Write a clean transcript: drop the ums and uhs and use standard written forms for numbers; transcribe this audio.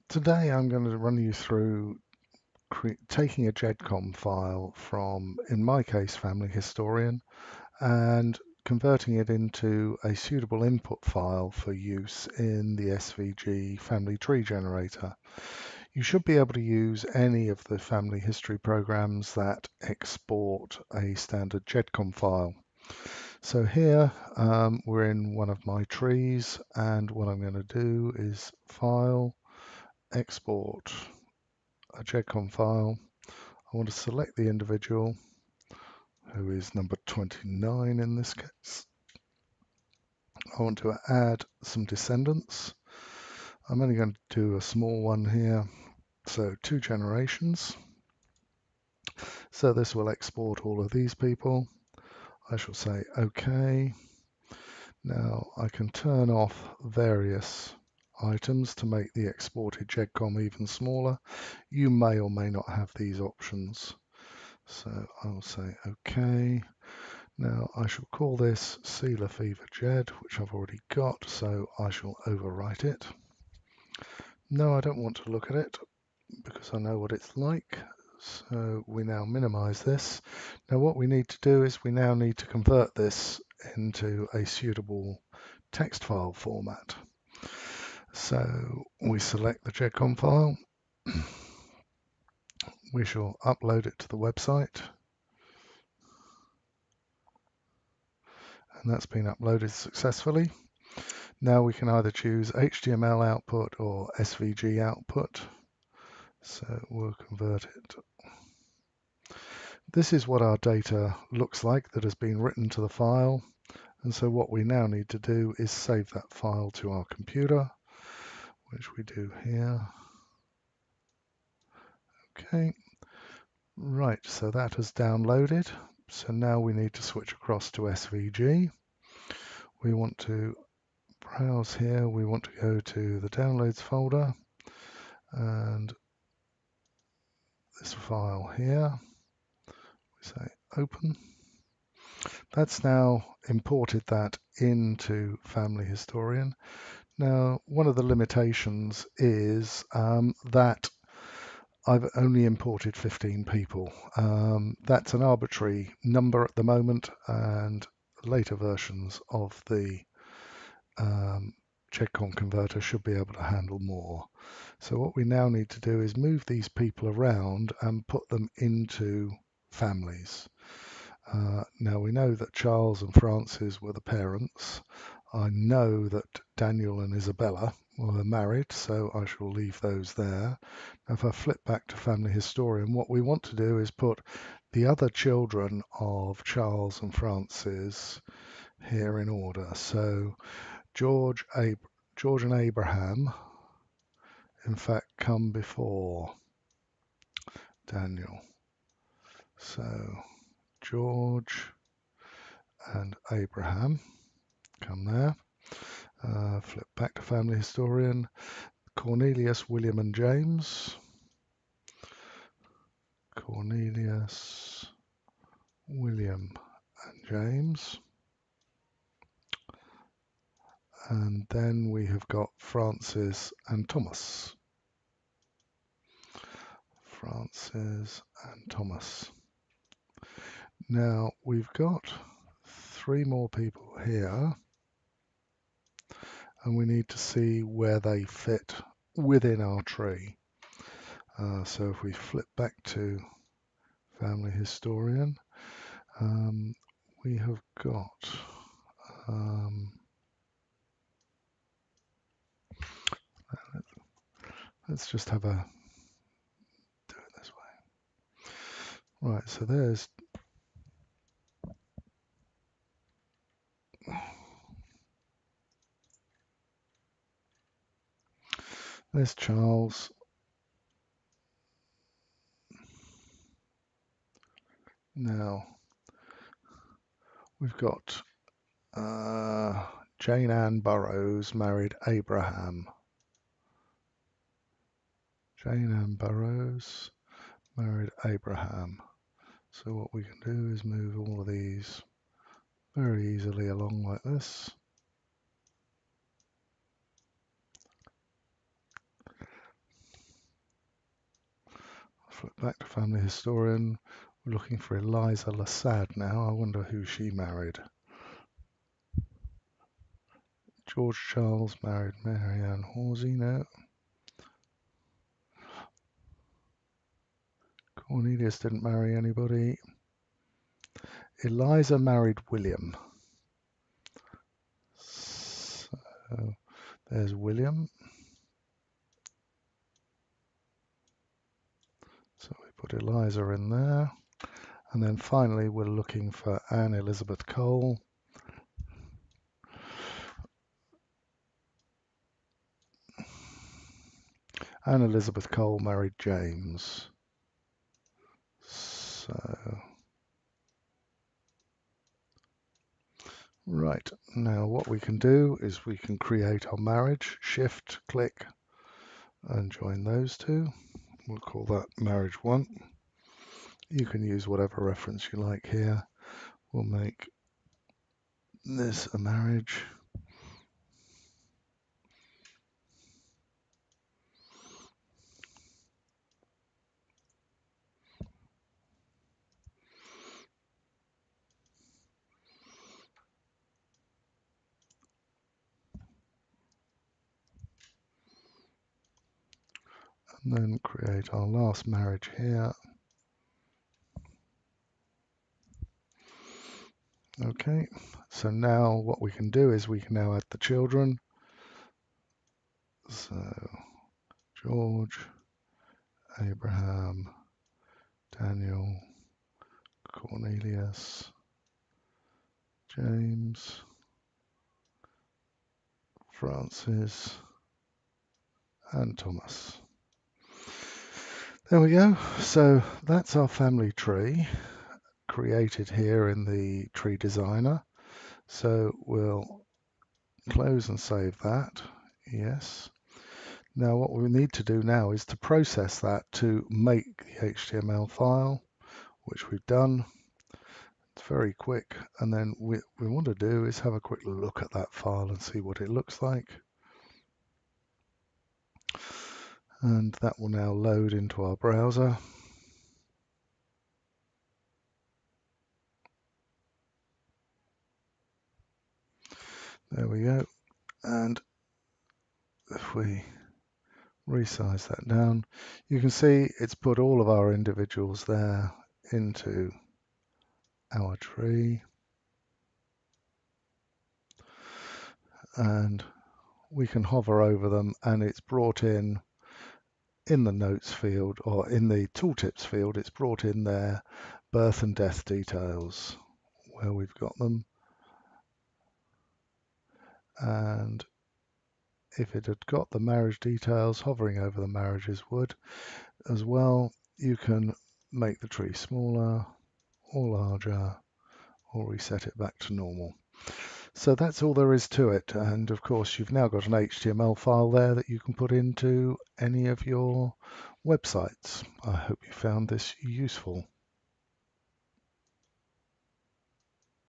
Today I'm going to run you through taking a Gedcom file from, in my case, Family Historian, and converting it into a suitable input file for use in the SVG family tree generator. You should be able to use any of the family history programs that export a standard Gedcom file. So here we're in one of my trees, and what I'm going to do is File, Export a Gedcom file. I want to select the individual, who is number 29 in this case. I want to add some descendants. I'm only going to do a small one here, so 2 generations. So this will export all of these people. I shall say OK. Now I can turn off various items to make the exported Gedcom even smaller. You may or may not have these options. So I'll say OK. Now I shall call this Sealer Fever Jed, which I've already got, so I shall overwrite it. No, I don't want to look at it because I know what it's like. So we now minimize this. Now what we need to do is we now need to convert this into a suitable text file format. So we select the Gedcom file. We shall upload it to the website. And that's been uploaded successfully. Now we can either choose HTML output or SVG output. So we'll convert it. This is what our data looks like that has been written to the file. And so what we now need to do is save that file to our computer, which we do here. Okay. Right, so that has downloaded. So now we need to switch across to SVG. We want to browse here. We want to go to the downloads folder and this file here. We say open. That's now imported that into Family Historian. Now, one of the limitations is that I've only imported 15 people. That's an arbitrary number at the moment, and later versions of the Gedcom converter should be able to handle more. So what we now need to do is move these people around and put them into families. Now we know that Charles and Frances were the parents. I know that Daniel and Isabella were married, so I shall leave those there. Now if I flip back to Family Historian, what we want to do is put the other children of Charles and Frances here in order. So George and Abraham, in fact, come before Daniel. So George and Abraham come there. Flip back to Family Historian. Cornelius, William and James. Cornelius, William and James. And then we have got Francis and Thomas. Francis and Thomas. Now we've got 3 more people here, and we need to see where they fit within our tree. So if we flip back to Family Historian, we have got let's just have a do it this way. Right, so there's Charles. Now we've got Jane Ann Burroughs married Abraham. Jane Ann Burroughs married Abraham. So what we can do is move all of these very easily along like this. back to Family Historian. We're looking for Eliza Lasad now. I wonder who she married. George Charles married Mary Ann Horsey, no. Cornelius didn't marry anybody. Eliza married William. So there's William. So we put Eliza in there. And then finally we're looking for Anne Elizabeth Cole. Anne Elizabeth Cole married James. So, right, now what we can do is we can create our marriage, shift, click, and join those two. We'll call that marriage 1. You can use whatever reference you like here. We'll make this a marriage. And then create our last marriage here. Okay, so now what we can do is we can now add the children. So George, Abraham, Daniel, Cornelius, James, Francis, and Thomas. There we go. So that's our family tree created here in the tree designer. So we'll close and save that. Yes. Now what we need to do now is to process that to make the HTML file, which we've done. It's very quick. And then what we want to do is have a quick look at that file and see what it looks like. And that will now load into our browser. There we go. And if we resize that down, you can see it's put all of our individuals there into our tree. And we can hover over them and it's brought in the notes field, or in the tooltips field, it's brought in their birth and death details where we've got them. And if it had got the marriage details, hovering over the marriages would as well. You can make the tree smaller or larger or reset it back to normal. So that's all there is to it. And of course, you've now got an HTML file there that you can put into any of your websites. I hope you found this useful.